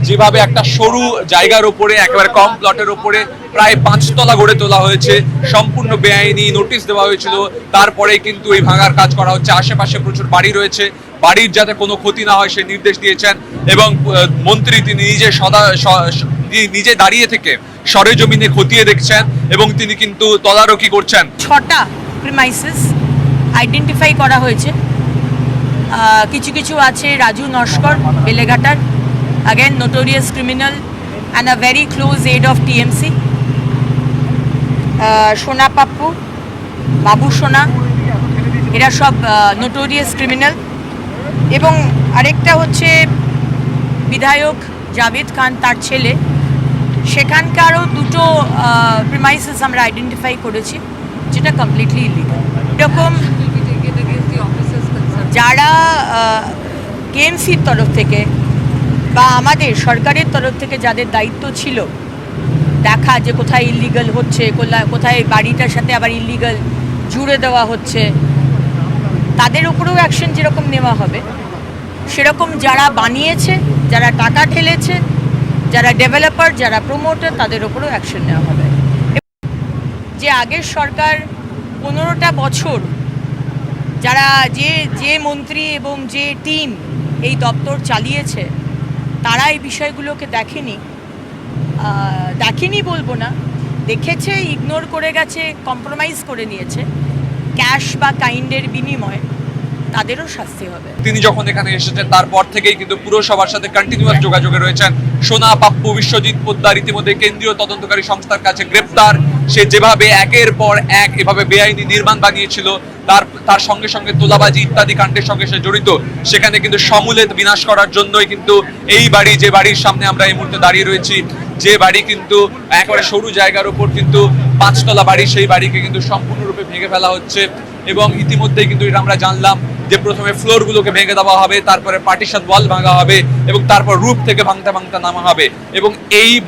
যেভাবে একটা সরু জায়গার উপরে একেবারে কম প্লটের উপরে প্রায় 5 তলা গড়ে তোলা হয়েছে, সম্পূর্ণ বেআইনি, নোটিশ দেওয়া হয়েছিল, তারপরে কিন্তু এই ভাঙার কাজ করা হচ্ছে। আশেপাশে প্রচুর বাড়ি রয়েছে, বাড়ির যাতে কোনো ক্ষতি না হয় সেই নির্দেশ দিয়েছেন এবং মন্ত্রী তিনি নিজে দাঁড়িয়ে থেকে সরেজমিনে খতিয়ে দেখছেন এবং তিনি কিন্তু তদারকি করছেন। 6টা প্রিমাইসেস আইডেন্টিফাই করা হয়েছে। কিছু কিছু আছে Raju Naskar বেলেঘাটার, again notorious criminal and a very close aide of TMC, সোনা পাপ্পু, বাবু সোনা, এরা সব নোটোরিয়াস ক্রিমিনাল। এবং আরেকটা হচ্ছে বিধায়ক জাভেদ খান, তার ছেলে, সেখানকারও দুটো প্রিমাইসেস আমরা আইডেন্টিফাই করেছি যেটা কমপ্লিটলি ইলিগাল। এরকম যারা কেএমসির তরফ থেকে বা আমাদের সরকারের তরফ থেকে যাদের দায়িত্ব ছিল দেখা যে কোথায় ইলিগাল হচ্ছে, কোথায় বাড়িটার সাথে আবার ইলিগাল জুড়ে দেওয়া হচ্ছে, তাদের উপরেও অ্যাকশন যেরকম নেওয়া হবে সেরকম যারা বানিয়েছে, যারা টাকা ঢেলেছে, যারা ডেভেলপার, যারা প্রমোটার, তাদের উপরেও অ্যাকশন নেওয়া হবে। যে আগের সরকার 15টা বছর যারা যে মন্ত্রী এবং যে টিম এই দপ্তর চালিয়েছে তারা এই বিষয়গুলোকে দেখেনি বলবো না, দেখেছে, ইগনোর করে গেছে, কম্প্রোমাইজ করে নিয়েছে, ক্যাশ বা কাইন্ডের বিনিময়ে তাদেরও শাস্তি হবে। তিনি যখন এখানে এসেছেন তারপর থেকেই কিন্তু পুরসভার সাথে কন্টিনিউয়াস যোগাযোগে রয়েছেন। সোনা পাপ্পু, বিশ্বজিৎ পোদ্দার ইতিমধ্যে কেন্দ্রীয় তদন্তকারী সংস্থার কাছে গ্রেপ্তার। সে যেভাবে একের পর এক এভাবে বেআইনি নির্মাণ বানিয়েছিল, তার সঙ্গে সঙ্গে তোলাবাজি ইত্যাদি কাণ্ডের সঙ্গে সে জড়িত, সেখানে কিন্তু সমূলে বিনাশ করার জন্যই কিন্তু এই বাড়ি, যে বাড়ির সামনে আমরা এই মুহূর্তে দাঁড়িয়ে রয়েছি, যে বাড়ি কিন্তু একেবারে সরু জায়গার উপর কিন্তু 5 তলা বাড়ি, সেই বাড়িকে কিন্তু সম্পূর্ণরূপে ভেঙে ফেলা হচ্ছে। এবং ইতিমধ্যেই কিন্তু এটা আমরা জানলাম যে প্রথমে ফ্লোরগুলোকে ভেঙে দেওয়া হবে, তারপরে পার্টিশন ওয়াল ভাঙা হবে এবং তারপর রূপ থেকে ভাঙতে নামা হবে। এবং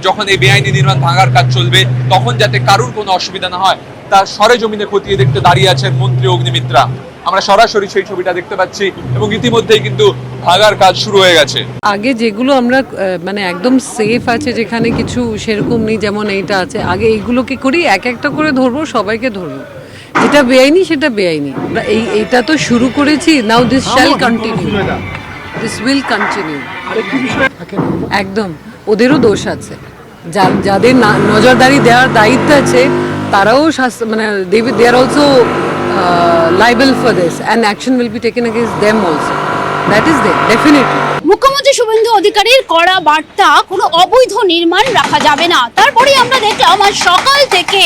যখন এই বেআইনি নির্মাণ ভাঙার কাজ চলবে তখন যাতে কারুর কোনো অসুবিধা না হয় তার সরেজমিনে খতিয়ে দেখতে দাঁড়িয়ে আছেন মন্ত্রী অগ্নিমিত্রা। আমরা সরাসরি সেই ছবিটা দেখতে পাচ্ছি এবং ইতিমধ্যেই কিন্তু ভাঙার কাজ শুরু হয়ে গেছে। আগে যেগুলো আমরা মানে একদম সেফ আছে, যেখানে কিছু সেরকম নেই, যেমন এইটা আছে, আগে এইগুলোকে করি, এক একটা করে ধরবো, সবাইকে ধরবো। যেটা বেআইনি সেটা বেআইনি। আমরা এইটা তো শুরু করেছি, now this shall continue, this will continue. একদম ওদেরও দোষ আছে, যাদের নজরদারি দেওয়ার দায়িত্ব আছে তারাও মানে they are also liable for this and action will be taken against them also. That is there, definitely. মুখ্যমন্ত্রী শুভেন্দু অধিকারীর কড়া বার্তা, কোনো অবৈধ নির্মাণ রাখা যাবে না। তারপরে আমরা দেখলাম আজ সকাল থেকে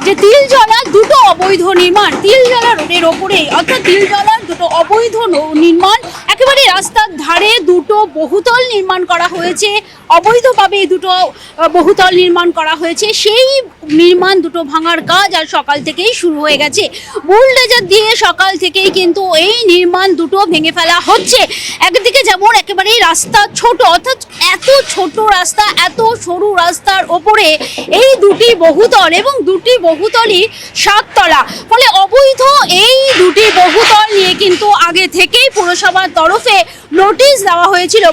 যে তিলজলা দুটো অবৈধ নির্মাণ, তিলজলা রোডের ওপরে, অর্থাৎ তিলজলার দুটো অবৈধ নির্মাণ, একেবারে রাস্তার ধারে দুটো বহুতল নির্মাণ করা হয়েছে, অবৈধভাবে দুটো বহুতল নির্মাণ করা হয়েছে। সেই নির্মাণ দুটো ভাঙার কাজ আজ সকাল থেকেই শুরু হয়ে গেছে। বুলডোজার দিয়ে সকাল থেকেই কিন্তু এই নির্মাণ দুটো ভেঙে ফেলা হচ্ছে। একদিকে যেমন একেবারেই রাস্তা ছোট, অর্থাৎ এত ছোট রাস্তা, এত সরু রাস্তার ওপরে এই দুটি বহুতল এবং দুটি বহুতলই 7 তলা, ফলে অবৈধ এই দুটি বহুতল নিয়ে কিন্তু আগে থেকেই পুরসভার তরফে নোটিশ দেওয়া হয়েছিল,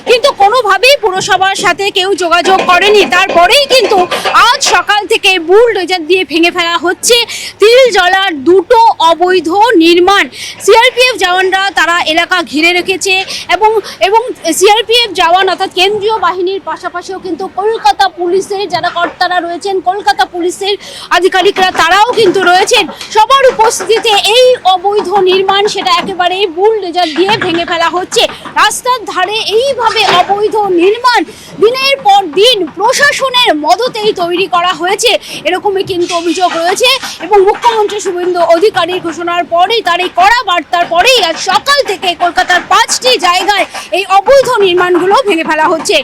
কিন্তু কোনোভাবেই পুরসভার সাথে কেউ যোগাযোগ করেনি। তারপরেই কিন্তু আজ সকাল থেকে বুলডোজার দিয়ে ভেঙে ফেলা হচ্ছে তিলজলার দুটো অবৈধ নির্মাণ। সিআরপিএফ জওয়ানরা তারা এলাকা ঘিরে রেখেছে এবং সিআরপিএফ জওয়ান অর্থাৎ কেন্দ্রীয় বাহিনীর পাশাপাশিও কিন্তু কলকাতা পুলিশের যারা কর্তারা রয়েছেন, কলকাতা পুলিশের আধিকারিকরা তারাও কিন্তু রয়েছেন। সবার উপস্থিতিতে এই অবৈধ নির্মাণ সেটা একেবারেই বুলডোজার দিয়ে ভেঙে ফেলা হচ্ছে। রাস্তার ধারে এইভাবে অবৈধ নির্মাণ দিনের পর দিন প্রশাসনের মদতেই তৈরি করা হয়েছে, এরকমই কিন্তু অভিযোগ রয়েছে। এবং মুখ্যমন্ত্রী শুভেন্দু অধিকারীর ঘোষণার পরেই, তার এই কড়া বার্তার পরেই আজ সকাল থেকে কলকাতার 5টি জায়গায় এই অবৈধ নির্মাণগুলো ভেঙে ফেলা হচ্ছে।